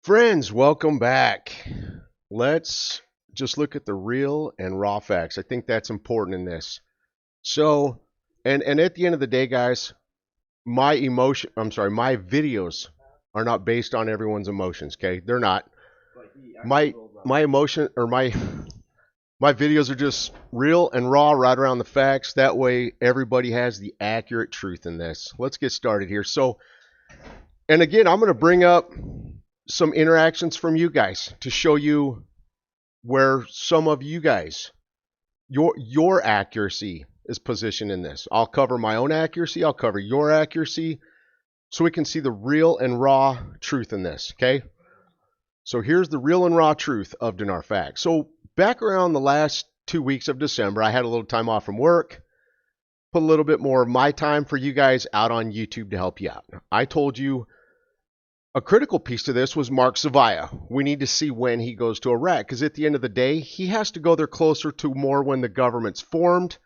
Friends, welcome back. Let's just look at the real and raw facts. I think that's important in this. So, and at the end of the day, guys, my videos are not based on everyone's emotions, okay? They're not. My my emotion or my videos are just real and raw right around the facts. That way everybody has the accurate truth in this. Let's get started here. So, and again, I'm going to bring up some interactions from you guys to show you where some of you guys your accuracy is positioned in this. I'll cover my own accuracy, I'll cover your accuracy so we can see the real and raw truth in this, okay? So here's the real and raw truth of Dinar Facts. So back around the last 2 weeks of December, I had a little time off from work, put a little bit more of my time for you guys out on YouTube to help you out. I told you a critical piece to this was Mark Savaya. We need to see when he goes to Iraq, because at the end of the day, he has to go there closer to more when the government's formed,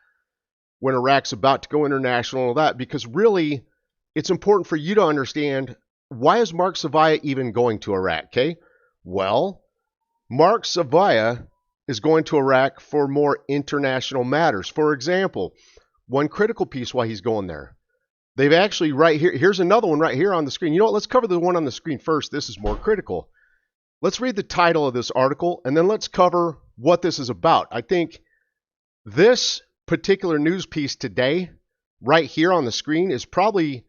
when Iraq's about to go international and all that, because really, it's important for you to understand, why is Mark Savaya even going to Iraq, okay? Well, Mark Savaya is going to Iraq for more international matters. For example, one critical piece why he's going there. They've actually right here, here's another one right here on the screen. You know what, let's cover the one on the screen first. This is more critical. Let's read the title of this article, and then let's cover what this is about. I think this particular news piece today, right here on the screen, is probably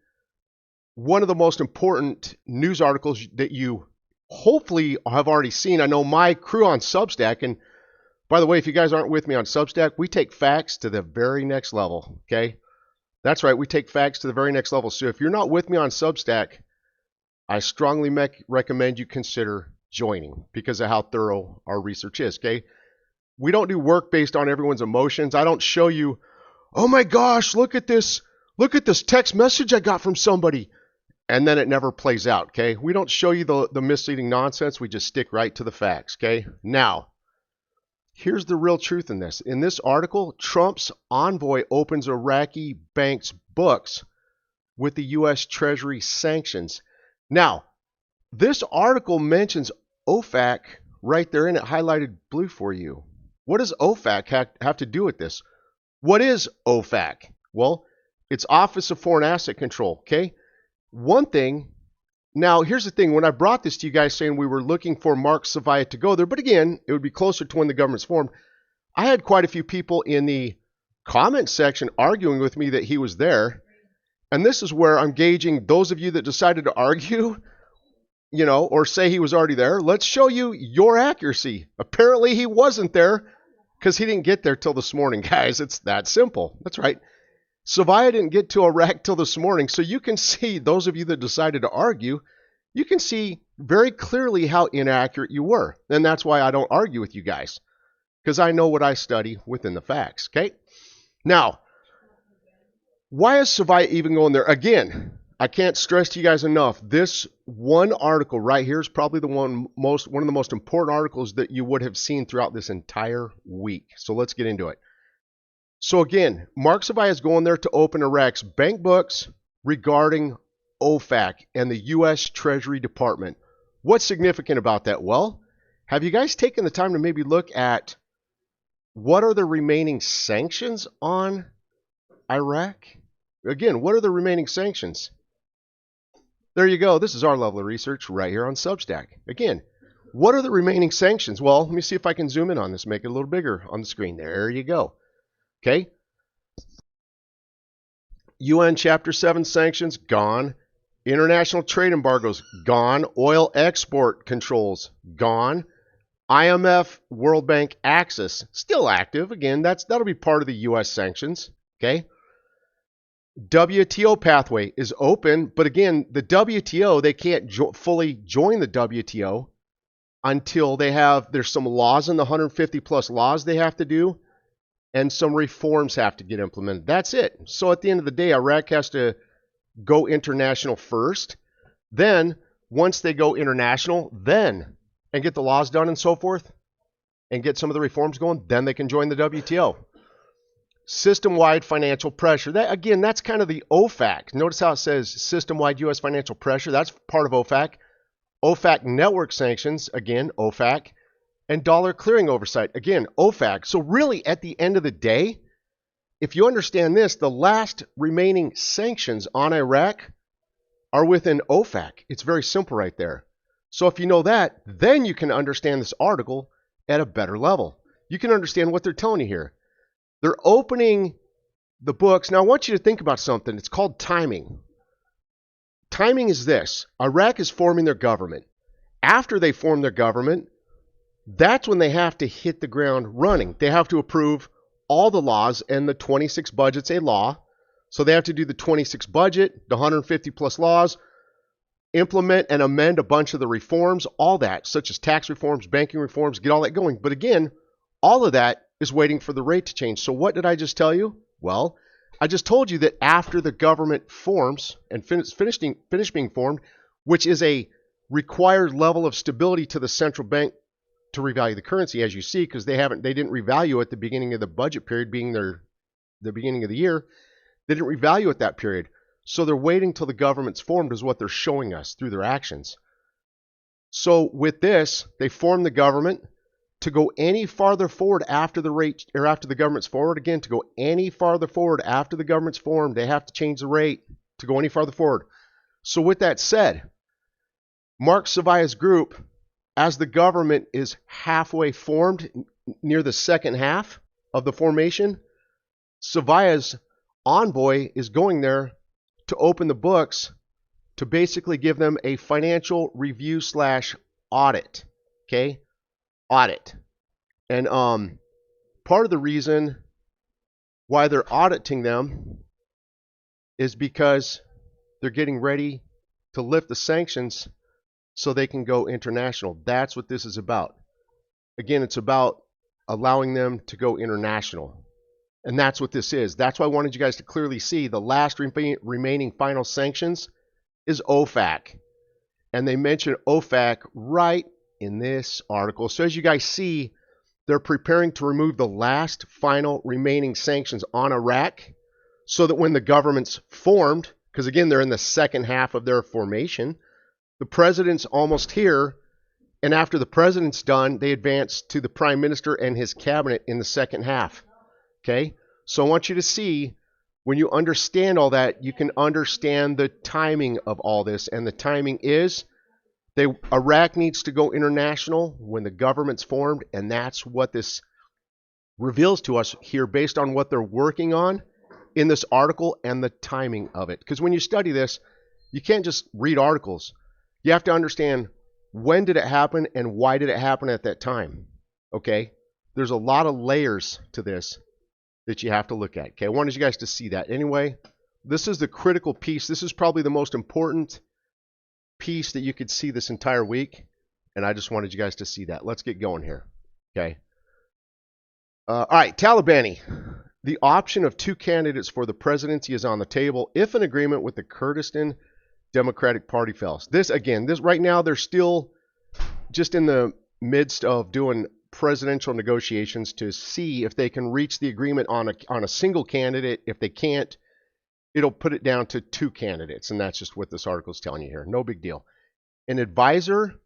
one of the most important news articles that you hopefully have already seen. I know my crew on Substack, and by the way, if you guys aren't with me on Substack, we take facts to the very next level, okay? That's right, we take facts to the very next level. So if you're not with me on Substack, I strongly recommend you consider joining because of how thorough our research is, okay? We don't do work based on everyone's emotions. I don't show you, oh my gosh, look at this text message I got from somebody, and then it never plays out, okay? We don't show you the misleading nonsense. We just stick right to the facts, okay? Now, here's the real truth in this. In this article, Trump's envoy opens Iraqi banks' books with the U.S. Treasury sanctions. Now, this article mentions OFAC right there in it, highlighted blue for you. What does OFAC have to do with this? What is OFAC? Well, it's Office of Foreign Asset Control, okay? One thing, now here's the thing, when I brought this to you guys saying we were looking for Mark Savaya to go there, but again, it would be closer to when the government's formed, I had quite a few people in the comment section arguing with me that he was there, and this is where I'm gauging those of you that decided to argue, you know, or say he was already there. Let's show you your accuracy. Apparently he wasn't there because he didn't get there till this morning, guys. It's that simple. That's right. Savaya didn't get to Iraq till this morning, so you can see, those of you that decided to argue, you can see very clearly how inaccurate you were. And that's why I don't argue with you guys, because I know what I study within the facts, okay? Now, why is Savaya even going there? Again, I can't stress to you guys enough, this one article right here is probably one of the most important articles that you would have seen throughout this entire week. So let's get into it. So again, Mark Savaya is going there to open Iraq's bank books regarding OFAC and the U.S. Treasury Department. What's significant about that? Well, have you guys taken the time to maybe look at what are the remaining sanctions on Iraq? Again, what are the remaining sanctions? There you go. This is our level of research right here on Substack. Again, what are the remaining sanctions? Well, let me see if I can zoom in on this, make it a little bigger on the screen. There you go. Okay. UN Chapter 7 sanctions, gone. International trade embargoes, gone. Oil export controls, gone. IMF, World Bank access, still active. Again, that'll be part of the U.S. sanctions. Okay. WTO pathway is open, but again, the WTO, they can't fully join the WTO until there's some laws in the 150 plus laws they have to do, and some reforms have to get implemented. That's it. So at the end of the day, Iraq has to go international first. Then, once they go international, and get the laws done and so forth, and get some of the reforms going, then they can join the WTO. System-wide financial pressure. That's kind of the OFAC. Notice how it says system-wide U.S. financial pressure. That's part of OFAC. OFAC network sanctions, again, OFAC, and dollar clearing oversight, again, OFAC. So really, at the end of the day, if you understand this, the last remaining sanctions on Iraq are within OFAC. It's very simple right there. So if you know that, then you can understand this article at a better level. You can understand what they're telling you here. They're opening the books. Now I want you to think about something. It's called timing. Timing is this. Iraq is forming their government. After they form their government, that's when they have to hit the ground running. They have to approve all the laws, and the 26 budget's a law. So they have to do the 26 budget, the 150 plus laws, implement and amend a bunch of the reforms, all that, such as tax reforms, banking reforms, get all that going. But again, all of that is waiting for the rate to change. So what did I just tell you? Well, I just told you that after the government forms and finish being formed, which is a required level of stability to the central bank to revalue the currency, as you see, because they didn't revalue at the beginning of the budget period, being the beginning of the year. They didn't revalue at that period. So they're waiting till the government's formed is what they're showing us through their actions. So with this, they form the government to go any farther forward after the rate, or after the government's forward. Again, to go any farther forward after the government's formed, they have to change the rate to go any farther forward. So with that said, Mark Savaya's group, as the government is halfway formed, near the second half of the formation, Savaya's envoy is going there to open the books to basically give them a financial review / audit. Okay? Audit. And part of the reason why they're auditing them is because they're getting ready to lift the sanctions so they can go international. That's what this is about. Again, it's about allowing them to go international. And that's what this is. That's why I wanted you guys to clearly see the last remaining final sanctions is OFAC. And they mention OFAC right in this article. So as you guys see, they're preparing to remove the last final remaining sanctions on Iraq so that when the government's formed, because again, they're in the second half of their formation, the president's almost here, and after the president's done, they advance to the prime minister and his cabinet in the second half. Okay? So I want you to see, when you understand all that, you can understand the timing of all this. And the timing is, Iraq needs to go international when the government's formed, and that's what this reveals to us here based on what they're working on in this article and the timing of it. Because when you study this, you can't just read articles. You have to understand, when did it happen and why did it happen at that time? Okay? There's a lot of layers to this that you have to look at. Okay, I wanted you guys to see that. Anyway, this is the critical piece. This is probably the most important piece that you could see this entire week, and I just wanted you guys to see that. Let's get going here. Okay. All right, Talibani. The option of 2 candidates for the presidency is on the table if an agreement with the Kurdistan Democratic Party fails. This right now, they're still just in the midst of doing presidential negotiations to see if they can reach the agreement on a single candidate. If they can't, it'll put it down to 2 candidates, and that's just what this article is telling you here. No big deal. An advisor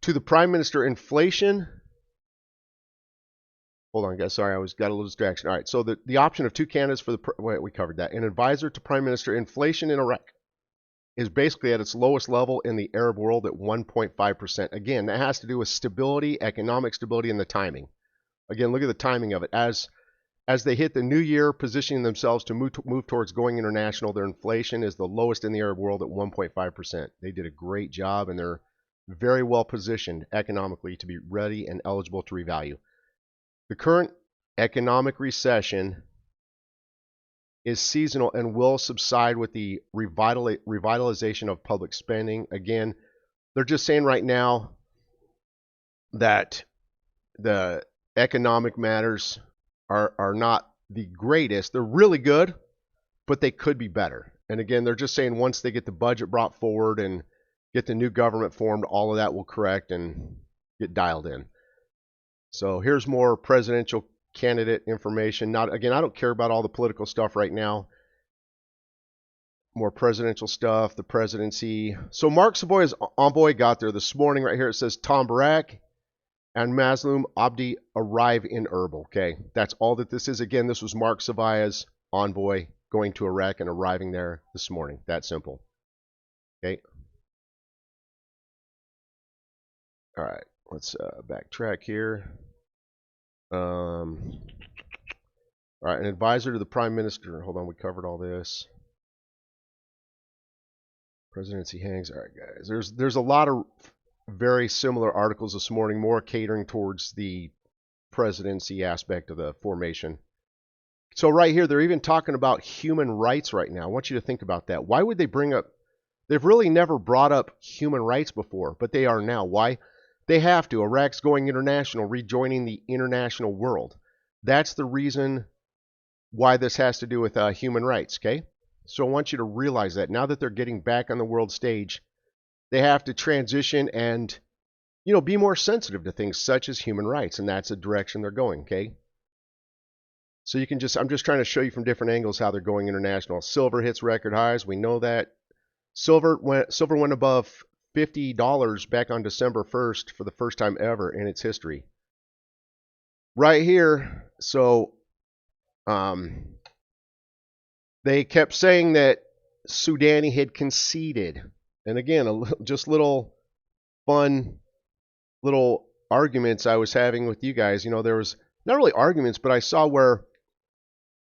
to the Prime Minister, inflation. Hold on, guys. Sorry, I got a little distraction. All right, so the option of 2 candidates for wait, we covered that. An advisor to Prime Minister, inflation in Iraq is basically at its lowest level in the Arab world at 1.5%. Again, that has to do with stability, economic stability, and the timing. Again, look at the timing of it. As they hit the new year, positioning themselves to move towards going international, their inflation is the lowest in the Arab world at 1.5%. They did a great job, and they're very well positioned economically to be ready and eligible to revalue. The current economic recession is seasonal and will subside with the revitalization of public spending. Again, they're just saying right now that the economic matters are not the greatest. They're really good, but they could be better. And again, they're just saying once they get the budget brought forward and get the new government formed, all of that will correct and get dialed in. So here's more presidential candidate information. Again, I don't care about all the political stuff right now. more presidential stuff, the presidency. So Mark Savoya's envoy got there this morning. Right here it says Tom Barak and Mazloum Abdi arrive in Erbil. Okay, that's all that this is. Again, this was Mark Savaya's envoy going to Iraq and arriving there this morning. That simple. Okay. All right, let's backtrack here. All right, an advisor to the prime minister. Hold on, we covered all this. Presidency hangs. All right, guys. There's a lot of very similar articles this morning, more catering towards the presidency aspect of the formation. So right here, they're even talking about human rights right now. I want you to think about that. Why would they bring up? They've really never brought up human rights before, but they are now. Why? They have to. Iraq's going international, rejoining the international world. That's the reason why this has to do with human rights, okay? So I want you to realize that now that they're getting back on the world stage, they have to transition and, be more sensitive to things such as human rights, and that's the direction they're going, okay? So you can I'm just trying to show you from different angles how they're going international. Silver hits record highs. We know that. Silver went above $50 back on December 1st for the first time ever in its history. Right here, so they kept saying that Sudani had conceded. And again, just little fun little arguments I was having with you guys. There was not really arguments, but I saw where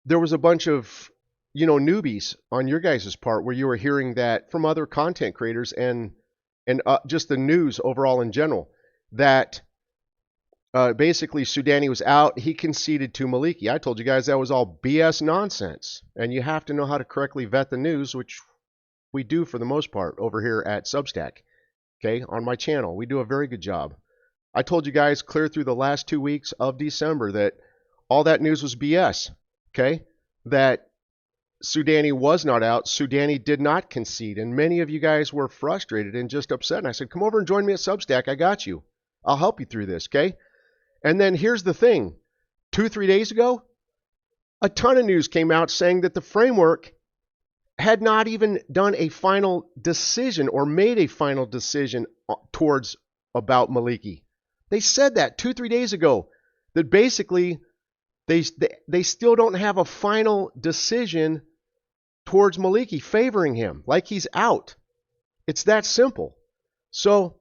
there was a bunch of, newbies on your guys' part where you were hearing that from other content creators and just the news overall in general, that basically Sudani was out. He conceded to Maliki. I told you guys that was all BS nonsense. And you have to know how to correctly vet the news, which we do for the most part over here at Substack. Okay, on my channel. We do a very good job. I told you guys clear through the last 2 weeks of December that all that news was BS. Okay, that Sudani was not out. Sudani did not concede. And many of you guys were frustrated and just upset. And I said, come over and join me at Substack. I got you. I'll help you through this, okay? And then here's the thing. 2-3 days ago, a ton of news came out saying that the framework had not even done a final decision or made a final decision towards about Maliki. They said that 2-3 days ago, that basically they still don't have a final decision towards Maliki favoring him, like he's out. It's that simple. So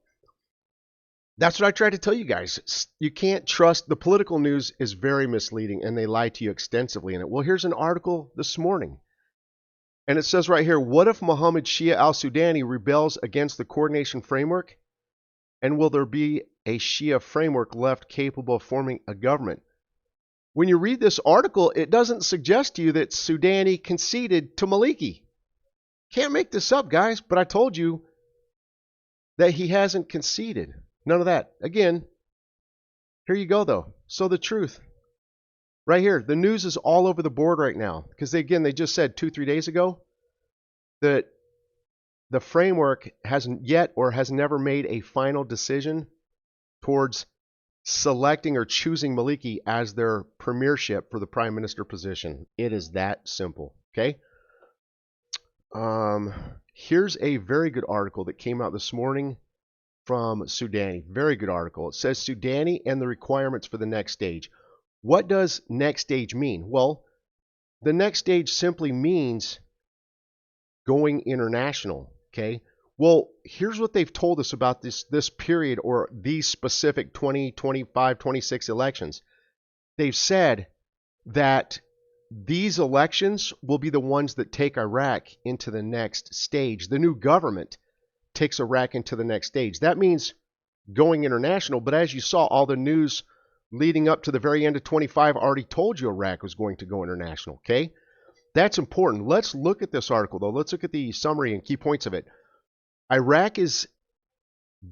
that's what I try to tell you guys. You can't trust. The political news is very misleading, and they lie to you extensively in it. Well, here's an article this morning. And it says right here, what if Mohammed Shia al-Sudani rebels against the coordination framework? And will there be a Shia framework left capable of forming a government? When you read this article, it doesn't suggest to you that Sudani conceded to Maliki. Can't make this up, guys, but I told you that he hasn't conceded. None of that. Again, here you go, though. So the truth. Right here, the news is all over the board right now. Because, they just said 2-3 days ago that the framework hasn't yet or has never made a final decision towards selecting or choosing Maliki as their premiership for the prime minister position. It is that simple, okay? Here's a very good article that came out this morning from Sudani. Very good article. It says Sudani and the requirements for the next stage. What does next stage mean? Well, the next stage simply means going international, okay? Well, here's what they've told us about this period or these specific 20, 25, 26 elections. They've said that these elections will be the ones that take Iraq into the next stage. The new government takes Iraq into the next stage. That means going international, but as you saw, all the news leading up to the very end of 25 already told you Iraq was going to go international, okay? That's important. Let's look at this article, though. Let's look at the summary and key points of it. Iraq is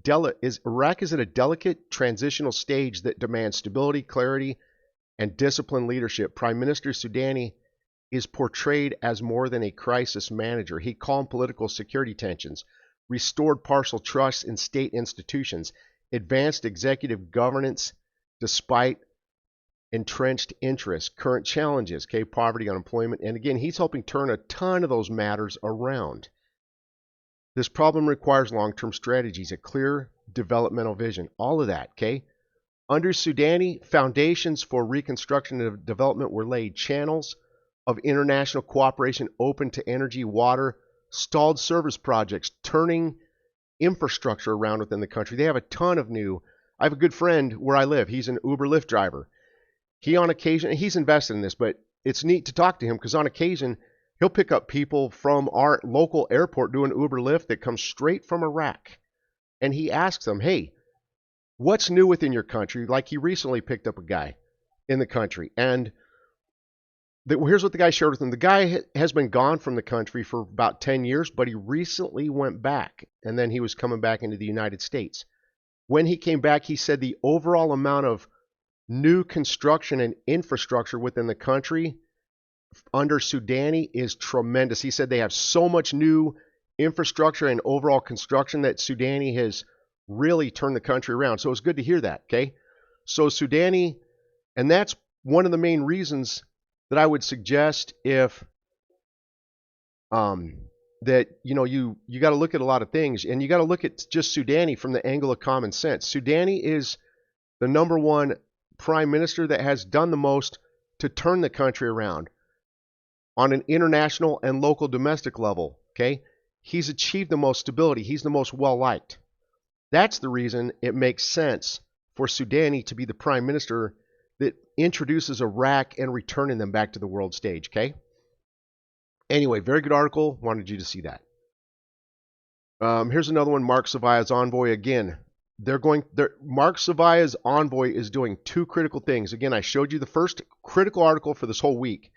at a delicate transitional stage that demands stability, clarity, and disciplined leadership. Prime Minister Sudani is portrayed as more than a crisis manager. He calmed political security tensions, restored partial trust in state institutions, advanced executive governance despite entrenched interests, current challenges, okay, poverty, unemployment. And again, he's helping turn a ton of those matters around. This problem requires long-term strategies, a clear developmental vision, all of that, okay? Under Sudani, foundations for reconstruction and development were laid. Channels of international cooperation open to energy, water, stalled service projects, turning infrastructure around within the country. They have a ton of new. I have a good friend where I live. He's an Uber Lyft driver. He on occasion, he's invested in this, but it's neat to talk to him because on occasion, he'll pick up people from our local airport doing Uber Lyft that comes straight from Iraq. And he asks them, hey, what's new within your country? Like he recently picked up a guy in the country. And here's what the guy shared with him. The guy has been gone from the country for about 10 years, but he recently went back. And then he was coming back into the United States. When he came back, he said the overall amount of new construction and infrastructure within the country under Sudani is tremendous. He said they have so much new infrastructure and overall construction that Sudani has really turned the country around. So it's good to hear that, okay? So Sudani, and that's one of the main reasons that I would suggest if that you got to look at a lot of things, and you got to look at just Sudani from the angle of common sense. Sudani is the number one prime minister that has done the most to turn the country around on an international and local domestic level, okay? He's achieved the most stability. He's the most well-liked. That's the reason it makes sense for Sudani to be the prime minister that introduces Iraq and returning them back to the world stage, okay? Anyway, very good article. Wanted you to see that. Here's another one, Mark Savaya's envoy. Again, Mark Savaya's envoy is doing two critical things. Again, I showed you the first critical article for this whole week,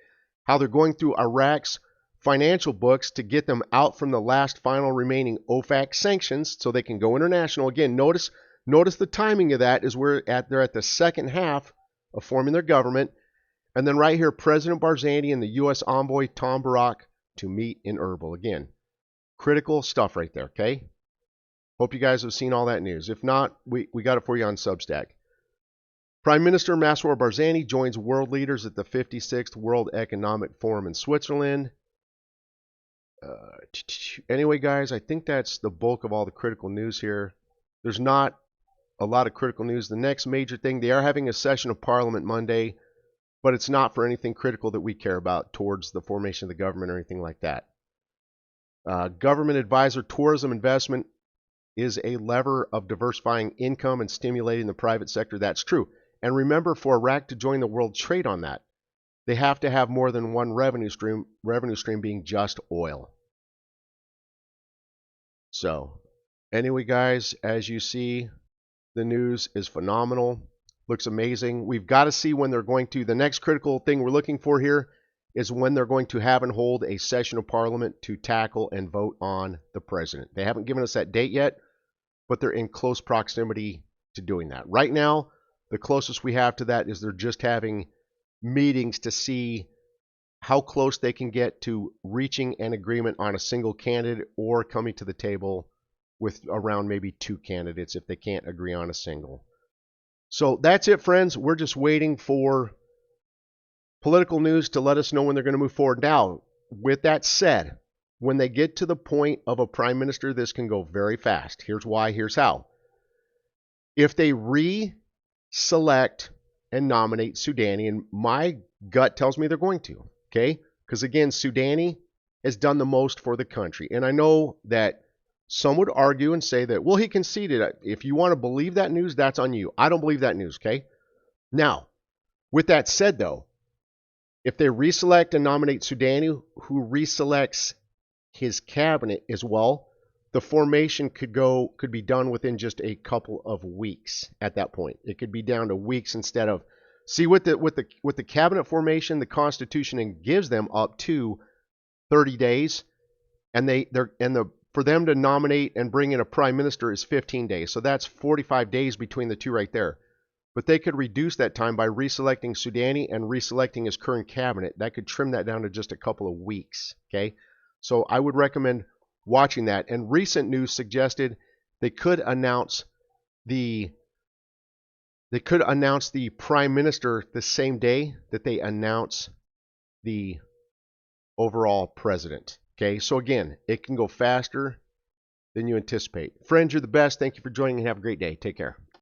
how they're going through Iraq's financial books to get them out from the last final remaining OFAC sanctions so they can go international. Again, notice the timing of that is they're at the second half of forming their government. And then right here, President Barzani and the U.S. envoy Tom Barak to meet in Erbil. Again, critical stuff right there, okay? Hope you guys have seen all that news. If not, we got it for you on Substack. Prime Minister Masroor Barzani joins world leaders at the 56th World Economic Forum in Switzerland. Anyway, guys, I think that's the bulk of all the critical news here. There's not a lot of critical news. The next major thing, they are having a session of Parliament Monday, but it's not for anything critical that we care about towards the formation of the government or anything like that. Government advisor tourism investment is a lever of diversifying income and stimulating the private sector. That's true. And remember, for Iraq to join the world trade on that, they have to have more than one revenue stream being just oil. So, anyway, guys, as you see, the news is phenomenal. Looks amazing. We've got to see when they're going to. The next critical thing we're looking for here is when they're going to have and hold a session of Parliament to tackle and vote on the president. They haven't given us that date yet, but they're in close proximity to doing that. Right now, the closest we have to that is they're just having meetings to see how close they can get to reaching an agreement on a single candidate or coming to the table with around maybe two candidates if they can't agree on a single. So that's it, friends. We're just waiting for political news to let us know when they're going to move forward. Now, with that said, when they get to the point of a prime minister, this can go very fast. Here's why, here's how. If they select and nominate Sudani, and my gut tells me they're going to, okay? Because again, Sudani has done the most for the country. And I know that some would argue and say that, well, he conceded. If you want to believe that news, that's on you. I don't believe that news, okay? Now, with that said, though, if they reselect and nominate Sudani, who reselects his cabinet as well, the formation could be done within just a couple of weeks at that point. It could be down to weeks instead of, see, with the cabinet formation, the Constitution gives them up to 30 days, and for them to nominate and bring in a prime minister is 15 days. So that's 45 days between the two right there. But they could reduce that time by reselecting Sudani and reselecting his current cabinet. That could trim that down to just a couple of weeks, okay? So I would recommend watching that. And recent news suggested they could announce the They could announce the prime minister the same day that they announce the overall president. Okay, so again, it can go faster than you anticipate. Friends, you're the best. Thank you for joining and have a great day. Take care.